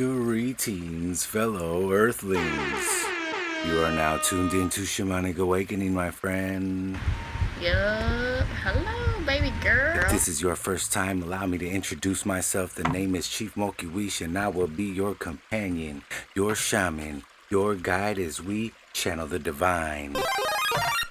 Greetings, fellow Earthlings. You are now tuned into Shamanic Awakening, my friend. Yup. Hello, baby girl. If this is your first time, allow me to introduce myself. The name is Chief Mokiwish, and I will be your companion, your shaman, your guide as we channel the divine.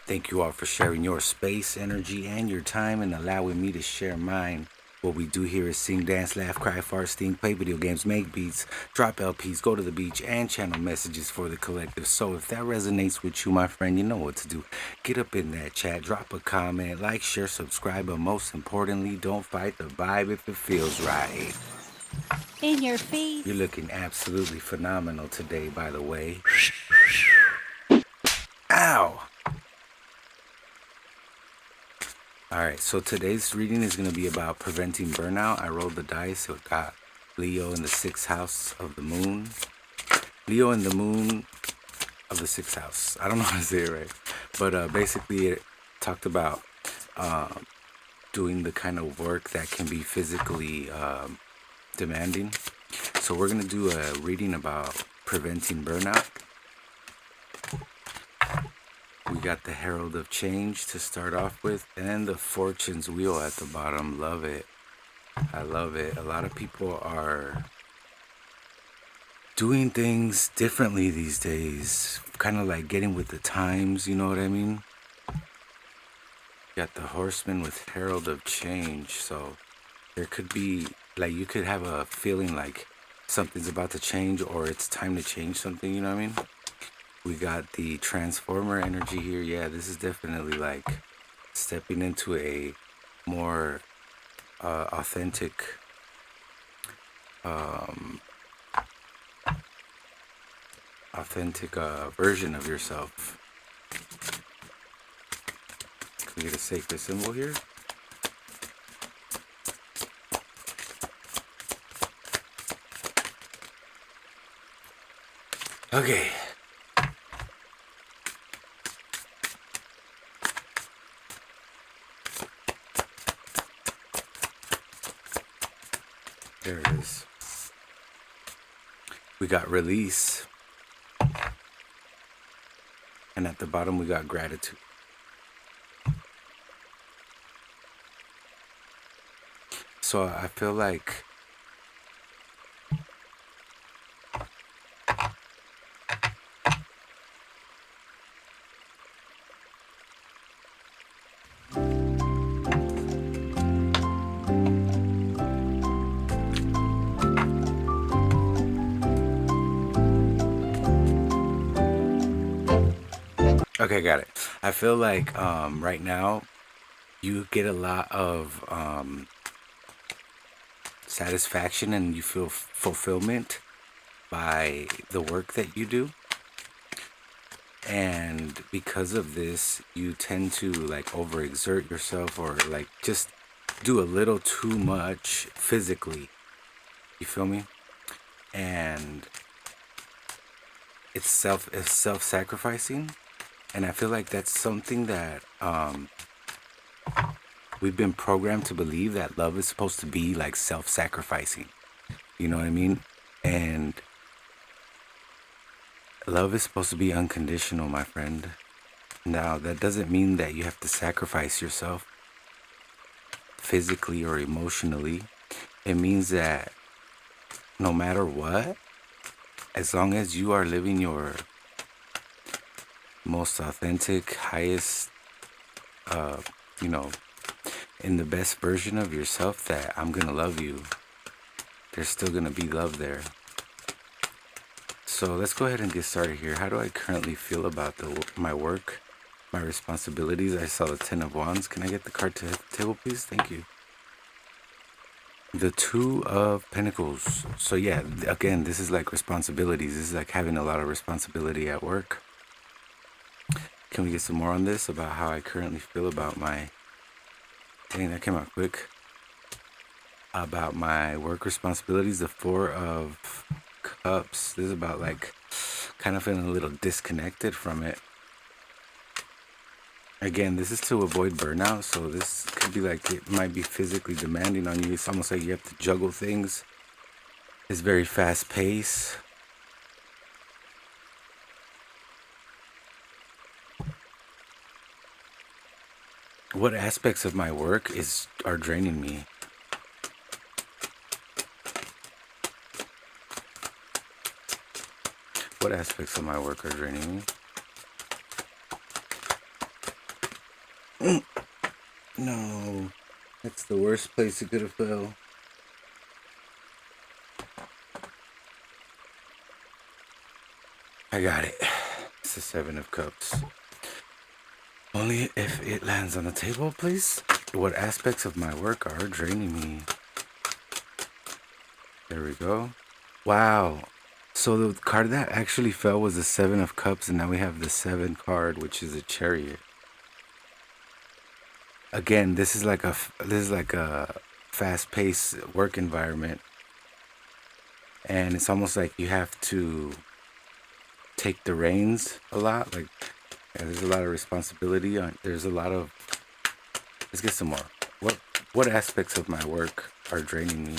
Thank you all for sharing your space, energy, and your time, and allowing me to share mine. What we do here is sing, dance, laugh, cry, fart, steam, play video games, make beats, drop LPs, go to the beach, and channel messages for the collective. So if that resonates with you, my friend, you know what to do. Get up in that chat, drop a comment, like, share, subscribe, but most importantly, don't fight the vibe if it feels right. In your face. You're looking absolutely phenomenal today, by the way. Ow! Alright, so today's reading is going to be about preventing burnout. I rolled the dice. It got Leo in the 6th house of the moon. Leo in the moon of the 6th house. I don't know how to say it right. But basically it talked about doing the kind of work that can be physically demanding. So we're going to do a reading about preventing burnout. We got the Herald of Change to start off with, and the Fortune's Wheel at the bottom. Love it. I love it. A lot of people are doing things differently these days. Kind of like getting with the times, you know what I mean? Got the Horseman with Herald of Change. So there could be, like, you could have a feeling like something's about to change or it's time to change something, you know what I mean? We got the Transformer energy here. Yeah, this is definitely like stepping into a more authentic version of yourself. Can we get a sacred symbol here? Okay. There it is. We got release. And at the bottom we got gratitude. So I feel like okay, got it. I feel like right now you get a lot of satisfaction and you feel fulfillment by the work that you do. And because of this, you tend to like overexert yourself or like just do a little too much physically. You feel me? And it's self-sacrificing. And I feel like that's something that we've been programmed to believe, that love is supposed to be like self-sacrificing. You know what I mean? And love is supposed to be unconditional, my friend. Now, that doesn't mean that you have to sacrifice yourself physically or emotionally. It means that no matter what, as long as you are living your most authentic, highest, in the best version of yourself, that I'm gonna love you. There's still gonna be love there. So let's go ahead and get started here. How do I currently feel about my work, my responsibilities? I saw the 10 of Wands. Can I get the card to hit the table, please? Thank you. The 2 of Pentacles. So yeah, again, this is like responsibilities. This is like having a lot of responsibility at work. Can we get some more on this about how I currently feel about my... Dang, that came out quick. About my work responsibilities. The 4 of Cups. This is about like kind of feeling a little disconnected from it. Again, this is to avoid burnout. So this could be like, it might be physically demanding on you. It's almost like you have to juggle things. It's very fast paced. What aspects of my work are draining me? What aspects of my work are draining me? No, that's the worst place it could have fell. I got it. It's the Seven of Cups. Only if it lands on the table, please. What aspects of my work are draining me? There we go. Wow. So the card that actually fell was the Seven of Cups, and now we have the 7 card, which is a Chariot. Again, this is like a fast-paced work environment, and it's almost like you have to take the reins a lot. Like, yeah, there's a lot of responsibility on. There's a lot of. Let's get some more. What aspects of my work are draining me?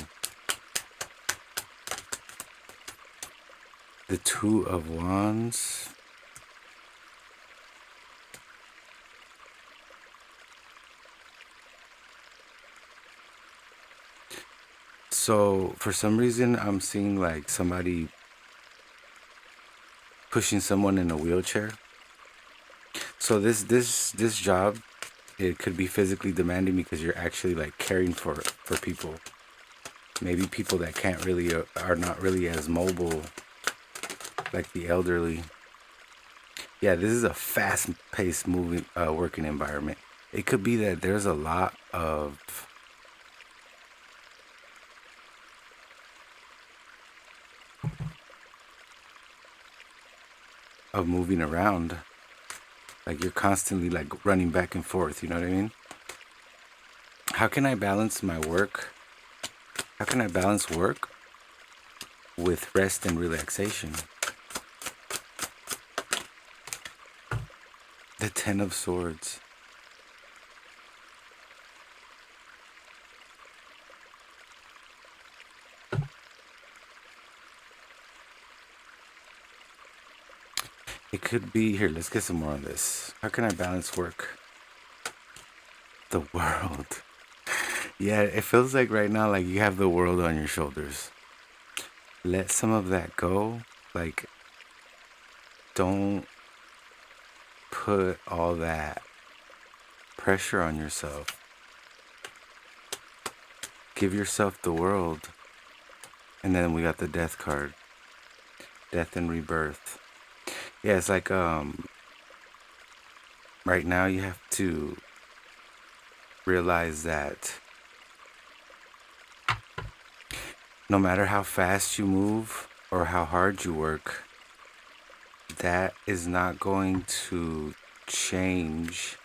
The Two of Wands. So for some reason, I'm seeing like somebody pushing someone in a wheelchair. So this job, it could be physically demanding because you're actually like caring for people. Maybe people that can't really are not really as mobile, like the elderly. Yeah, this is a fast-paced moving working environment. It could be that there's a lot of moving around. Like you're constantly like running back and forth, you know what I mean? How can I balance my work? How can I balance work with rest and relaxation? The Ten of Swords. It could be, here, let's get some more on this. How can I balance work? The world. Yeah, it feels like right now, like you have the world on your shoulders. Let some of that go. Like, don't put all that pressure on yourself. Give yourself the world. And then we got the Death card. Death and rebirth. Yeah, it's like right now you have to realize that no matter how fast you move or how hard you work, that is not going to change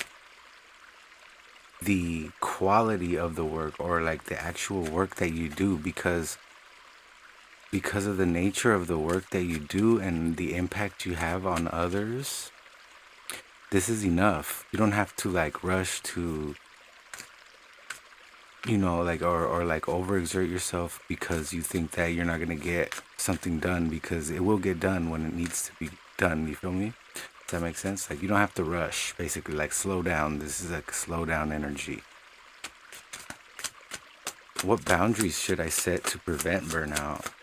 the quality of the work or like the actual work that you do, because of the nature of the work that you do and the impact you have on others. This is enough. You don't have to like rush to, you know, like or like overexert yourself because you think that you're not gonna get something done, because it will get done when it needs to be done. You feel me? Does that make sense? Like you don't have to rush, basically. Like slow down. This is like slow down energy. What boundaries should I set to prevent burnout?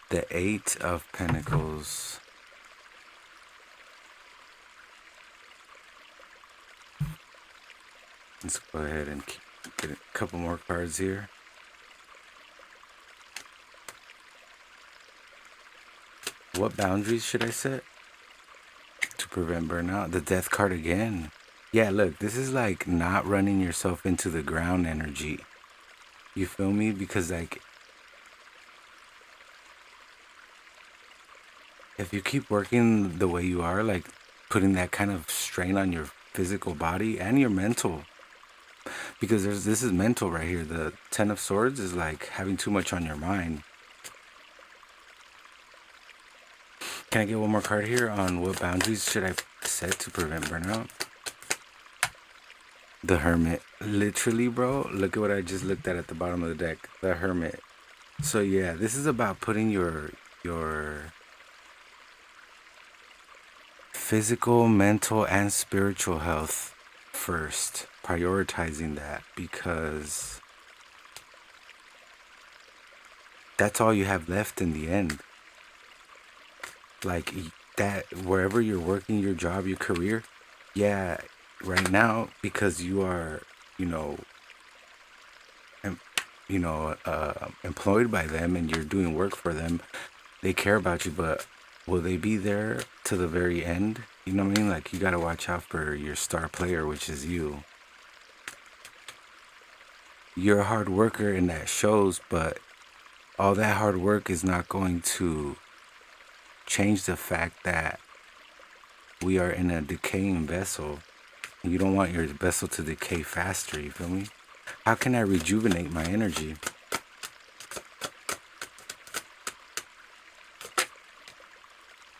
The Eight of Pentacles. Let's go ahead and get a couple more cards here. What boundaries should I set to prevent burnout? The Death card again. Yeah, look, this is like not running yourself into the ground energy. You feel me? Because like, if you keep working the way you are, like putting that kind of strain on your physical body and your mental, because this is mental right here. The Ten of Swords is like having too much on your mind. Can I get one more card here on what boundaries should I set to prevent burnout. The Hermit. Literally, bro, look at what I just looked at the bottom of the deck. The Hermit. So yeah, this is about putting your physical, mental, and spiritual health first. Prioritizing that, because that's all you have left in the end. Like that, wherever you're working, your job, your career, yeah, right now, because you are, employed by them and you're doing work for them, they care about you, but will they be there to the very end? You know what I mean? Like, you gotta watch out for your star player, which is you. You're a hard worker and that shows, but all that hard work is not going to change the fact that we are in a decaying vessel. You don't want your vessel to decay faster, you feel me? How can I rejuvenate my energy?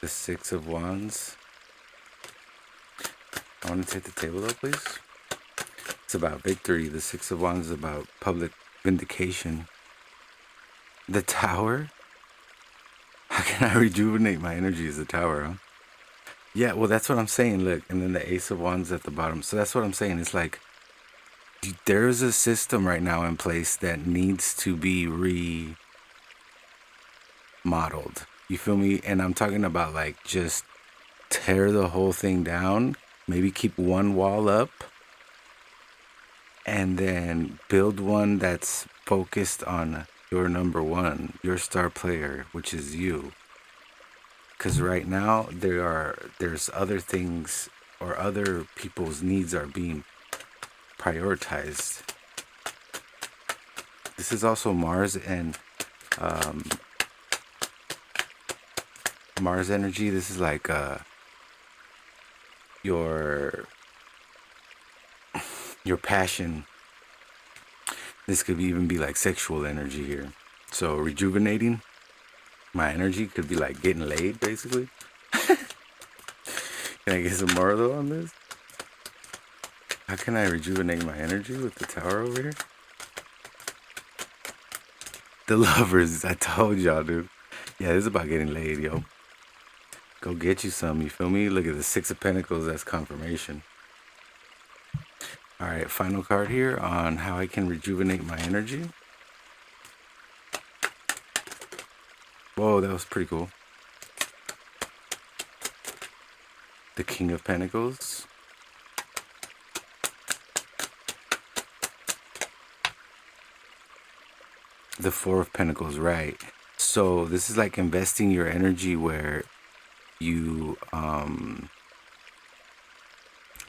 The Six of Wands. I want to take the table though, please. It's about victory. The Six of Wands is about public vindication. The Tower. How can I rejuvenate my energy as the Tower, huh? Yeah, well, that's what I'm saying. Look, and then the Ace of Wands at the bottom. So that's what I'm saying. It's like, there's a system right now in place that needs to be remodeled. You feel me? And I'm talking about, like, just tear the whole thing down. Maybe keep one wall up. And then build one that's focused on your number one, your star player, which is you. Because right now, there's other things, or other people's needs are being prioritized. This is also Mars and Mars energy. This is like your passion. This could even be like sexual energy here. So rejuvenating my energy could be like getting laid, basically. Can I get some more though on this? How can I rejuvenate my energy with the Tower over here? The Lovers. I told y'all, dude. Yeah, this is about getting laid, yo. Go get you some, you feel me? Look at the Six of Pentacles. That's confirmation. All right, final card here on how I can rejuvenate my energy. Whoa, that was pretty cool. The King of Pentacles. The Four of Pentacles, right. So this is like investing your energy where you,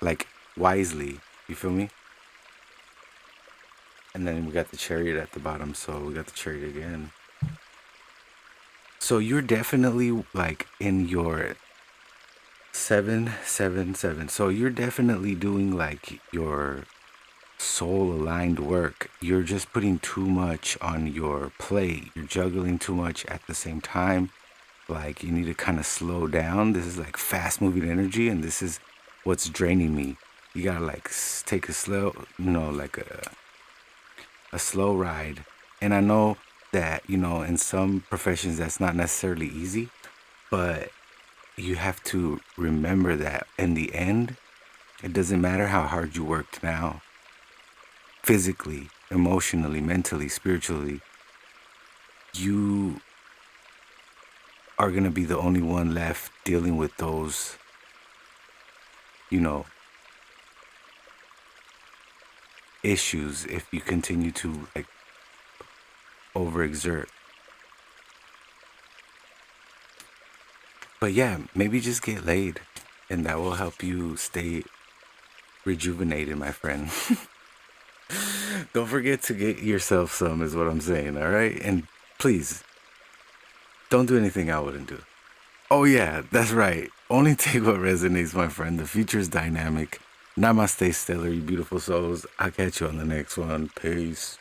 like, wisely. You feel me? And then we got the Chariot at the bottom, so we got the Chariot again. So you're definitely like in your 777. So you're definitely doing like your soul aligned work. You're just putting too much on your plate. You're juggling too much at the same time. Like, you need to kind of slow down. This is like fast moving energy, and this is what's draining me. You gotta like take a slow, like a slow ride. And I know that, in some professions that's not necessarily easy, but you have to remember that in the end, it doesn't matter how hard you worked now, physically, emotionally, mentally, spiritually, you are going to be the only one left dealing with those, issues if you continue to like overexert. But yeah, maybe just get laid, and that will help you stay rejuvenated, my friend. Don't forget to get yourself some, is what I'm saying, all right? And please, don't do anything I wouldn't do. Oh yeah, that's right. Only take what resonates, my friend. The future is dynamic. Namaste, stellar, you beautiful souls. I'll catch you on the next one. Peace.